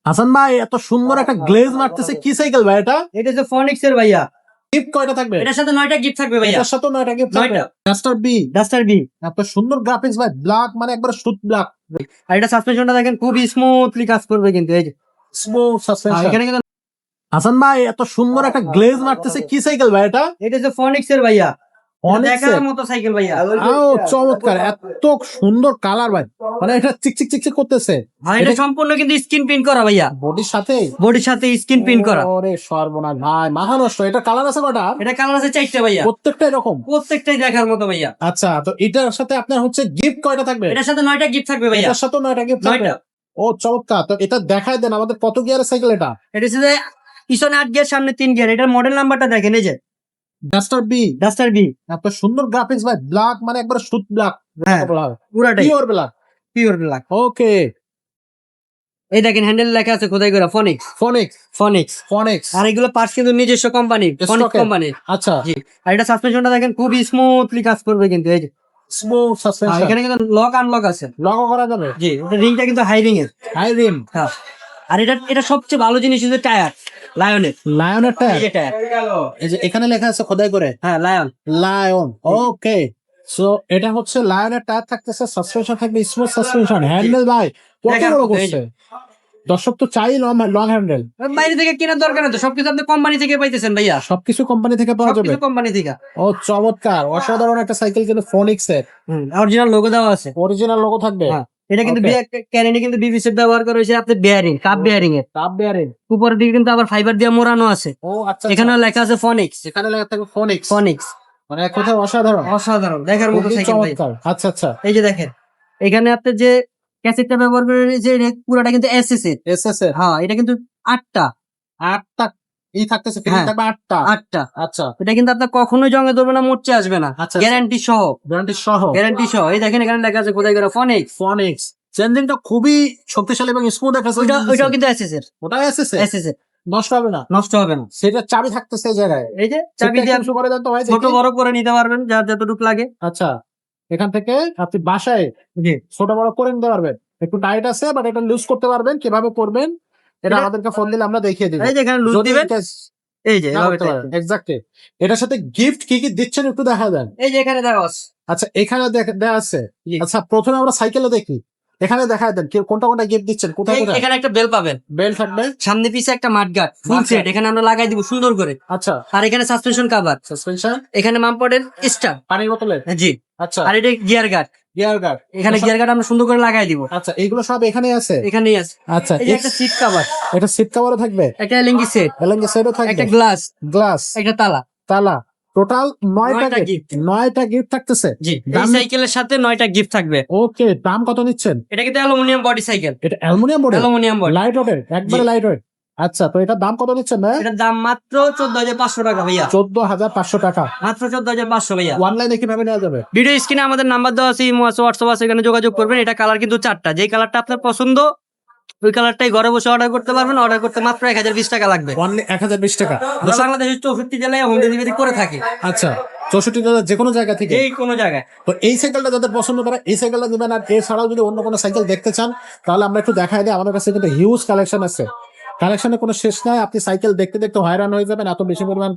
হাসান ভাই এত সুন্দর একটা গ্লেজ মারতেছে, কি সাইকেল ভাই এটা? এটা হচ্ছে ফনিক্স এর ভাইয়া। গিফট কয়টা থাকবে? এটার সাথে 9টা গিফট থাকবে ভাইয়া। এটার সাথে 9টা গিফট থাকবে। 9টা। Duster B. Duster B. এত সুন্দর গ্রাফিক্স ভাই, ব্ল্যাক মানে একবার শুট ব্ল্যাক। আর এটা সাসপেনশনটা দেখেন খুবই স্মুথলি কাজ করবে কিন্তু এই যে স্মুথ আর সাসপেনশন। এখানে কিন্তু হাসান ভাই এত সুন্দর একটা গ্লেজ মারতেছে, কি সাইকেল ভাই এটা? এটা হচ্ছে ফনিক্স এর ভাইয়া। Onyx দেখার এর? মতো সাইকেল ভাইয়া। চমৎকার, এত সুন্দর কালার ভাই, মানে এটা চিকচিক চিকচিক করতেছে। আর এটা সম্পূর্ণ কিন্তু স্ক্রিন প্রিন্ট করা ভাইয়া। বডির সাথে বডির সাথে স্ক্রিন প্রিন্ট করা। ওরে সর্বনাশ ভাই, মাথা নষ্ট। এটা কালার আছে কয়টা? এটা কালার আছে 4টা ভাইয়া। প্রত্যেকটা এরকম? প্রত্যেকটাই দেখার মতো ভাইয়া। আচ্ছা, তো এটার সাথে আপনার হচ্ছে গিফট কয়টা থাকবে? এটার সাথে 9টা গিফট থাকবে ভাইয়া। এটার সাথে 9টা গিফট থাকবে। 9টা। ও চমৎকার, তো এটা দেখায় দেন আমাদের, কত গিয়ারের সাইকেল এটা? এটা হচ্ছে পিছনে 8 গিয়ার সামনে 3 গিয়ার। এটার মডেল নাম্বারটা দেখেন এই যে ডাস্টার বি। Duster B. এত সুন্দর গ্রাফিক্স ভাই, ব্ল্যাক মানে একবার শুট ব্ল্যাক। হ্যাঁ পুরাটাই pure black. Pure black. Okay. এই দেখেন হ্যান্ডেল লেখা আছে খোদাই করে ফনিক্স। ফনিক্স। ফনিক্স। ফনিক্স। আর এগুলো পার্টস কিন্তু নিজস্ব কোম্পানি, ফনিক্স Stock এর? কোম্পানি। আচ্ছা, জি। আর এটা সাসপেনশনটা দেখেন খুবই স্মুথলি কাজ করবে কিন্তু এই যে স্মুথ আর সাসপেনশন। এখানে কিন্তু লক আনলক আছে। লগও করা যাবে? জি, এটা রিংটা কিন্তু হাই রিং এর। High rim. হ্যাঁ। আর এটা সবচেয়ে ভালো জিনিস হচ্ছে টায়ার লায়নের। লায়নের টায়ার। এই যে টায়ার। এই যে এখানে লেখা আছে খোদাই করে হ্যাঁ লায়ন। লায়ন। ওকে, সো এটা হচ্ছে লায়নের টায়ার থাকতেছে, সাসপেনশন থাকবে স্মুথ সাসপেনশন। হ্যান্ডেল ভাই কত দেখার বড় মতো, এই করছে। দর্শক তো চাই লং হ্যান্ডেল। বাইরে থেকে কেনার দরকার নেই তো, সবকিছু আপনি কোম্পানি থেকে পাইতেছেন ভাইয়া। সবকিছু কোম্পানি থেকে পাওয়া যাবে। সবকিছু কোম্পানি থেকে। ও চমৎকার, অসাধারণ একটা সাইকেল কিন্তু ফনিক্স এর। অরিজিনাল লোগো দেওয়া আছে। অরিজিনাল লোগো থাকবে। হ্যাঁ। এটা কিন্তু Okay. ক্যারেনি কিন্তু বিবিসি ব্যবহার করা হয়েছে আপনার বেয়ারিং, কাপ বেয়ারিং এর। Cup bearing. উপরের দিকে কিন্তু আবার ফাইবার দিয়ে মোড়ানো আছে। ও আচ্ছা, এখানে লেখা আছে ফনিক্স। এখানে লেখা থাকবে ফনিক্স। ফনিক্স। মানে এক কথায় অসাধারণ। অসাধারণ দেখার মতো খুবই সাইকেল ভাই। চমৎকার। আচ্ছা আচ্ছা। এই যে দেখেন এখানে আপনার যে ক্যাসেটটা ব্যবহার করে যে পুরাটা কিন্তু এসএস এর। এসএস এর হ্যাঁ এটা কিন্তু 8টা। 8টা এই থাকতেছে, ফিটিং হ্যাঁ। থাকবে 8টা। 8টা। আচ্ছা, এটা কিন্তু আপনার কখনোই জঙ্গে ধরবে না, মোর্চে আসবে না। আচ্ছা। গ্যারান্টি সহ। গ্যারান্টি সহ। গ্যারান্টি সহ। এই দেখেন এখানে লেখা আছে খোদাই করা ফনিক্স। ফনিক্স চেঞ্জিংটা খুবই শক্তিশালী এবং স্মুথ একটা ওইটাও কিন্তু এসএস এর। ওটা এসএস এর এসএস এর। নষ্ট হবে না। নষ্ট হবে না। সেটা চাবি থাকতেছে এই জায়গায়। এই যে চাবি দিয়ে শুরু করে দেন তো ভাই ছোট দেখি। বড় করে নিতে পারবেন যার যতটুকু লাগে। আচ্ছা, এখান থেকে আপনি বাসায় জি। ছোট বড় করে নিতে পারবেন। একটু টাইট আছে বাট এটা লুজ করতে পারবেন, কিভাবে করবেন এটা এটা- আমাদেরকে ফোন দিলে আমরা দেখিয়ে দিব। এই যে এখানে লুজ দিবেন। এই যে এভাবে টাইট করবেন। এক্স্যাক্টলি। এটার সাথে গিফট কি কি দিচ্ছেন একটু দেখা দেন। এই যে এখানে দেওয়া আছে। আচ্ছা, এখানে দেয়া আছে। জি। আচ্ছা, প্রথমে আমরা সাইকেলে দেখি, এখানে দেখা দেন কোনটা কোনটা গিফট দিচ্ছেন, কোথায় কোথায়। এখানে একটা বেল পাবেন, বেল থাকবে। সামনে পিছে একটা মাঠগার্ড ফুল মাঠগার্ড। সেট এখানে আমরা লাগাই দিব সুন্দর করে। আচ্ছা, আর এখানে সাসপেনশন কভার, সাসপেনশন, এখানে মামপডের স্টার। পানির বোতলের। জি। আচ্ছা, আর এটা গিয়ার গার্ড, গিয়ার গার্ড। এখানে গিয়ার গার্ড আমরা সুন্দর করে লাগাই দিব। আচ্ছা, এইগুলো সব এখানেই আছে। এখানেই আছে। আচ্ছা, এই যে একটা সিট কভার, এটা সিট কভারও থাকবে, একটা এলএনজি সেট, এলএনজি সেটও থাকবে, একটা গ্লাস, গ্লাস, একটা তালা। তালা। টোটাল 9টা নয়টা গিফট। gift। 9টা গিফট থাকতেছে। জি। এই দাম- সাইকেলের সাথে 9টা গিফট থাকবে। ওকে, দাম কত নিচ্ছেন? এটা কিন্তু অ্যালুমিনিয়াম বডি সাইকেল। এটা aluminium body, aluminium body. Light weight, একবারে জি। Light weight. আচ্ছা, তো এটার দাম কত নিচ্ছেন ভাই? এটার দাম মাত্র 14,500 টাকা ভাইয়া। 14,500 টাকা। মাত্র 14,500 ভাইয়া। অনলাইনে কিভাবে নেওয়া যাবে? ভিডিও স্ক্রিনে আমাদের নাম্বার দেওয়া আছে, ইমো আছে, হোয়াটসঅ্যাপ আছে, এখানে যোগাযোগ করবেন। এটা কালার কিন্তু 4টা, যেই কালারটা আপনার পছন্দ ওই কালারটাই ঘরে বসে অর্ডার করতে পারবেন। অর্ডার করতে মাত্র 1020 টাকা লাগবে। অনলি 1020 টাকা। আমরা বাংলাদেশের 64 জেলায় হোম ডেলিভারি করে থাকি, আচ্ছা, 64 যে কোনো জায়গা থেকে। এই কোনো জায়গায়। তো এই সাইকেলটা যাদের পছন্দ করে এই সাইকেলটা দিবেন। আর এছাড়াও যদি অন্য কোনো সাইকেল দেখতে চান তাহলে আমরা একটু দেখাই দিই, আমাদের কাছে কিন্তু হিউজ কালেকশন আছে। কালেকশনে কোনো শেষ নাই, আপনি সাইকেল দেখতে দেখতে হয়রান হয়ে যাবেন, এত বেশি পরিমাণ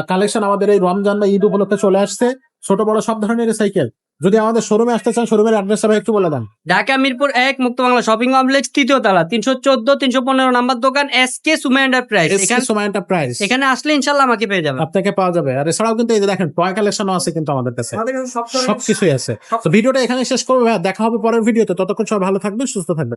কালেকশন আমাদের এই রমজান বা ঈদ উপলক্ষে চলে আসছে। ছোট বড় সব ধরনের সাইকেল। যদি আমাদের শোরুমে আসতে চান, শোরুমের অ্যাড্রেস একটু বলে দেন। ঢাকা মিরপুর 1 মুক্ত বাংলা শপিং কমপ্লেক্স 3য় তলা 314-315 নাম্বার দোকান এসকে সুমা এন্টারপ্রাইজ। প্রাইস এখানে আসলে ইনশাল্লাহ আমাকে পেয়ে যাবেন। আপনাকে পাওয়া যাবে। আর এছাড়াও কিন্তু এই যে দেখেন টয় কালেকশনও আছে কিন্তু আমাদের কাছে, আমাদের কাছে সব ধরনের- সবকিছুই আছে। তো ভিডিওটা এখানে শেষ করবো ভাইয়া, দেখা হবে পরের ভিডিওতে। ততক্ষণ সবাই ভালো থাকবেন, সুস্থ থাকবেন।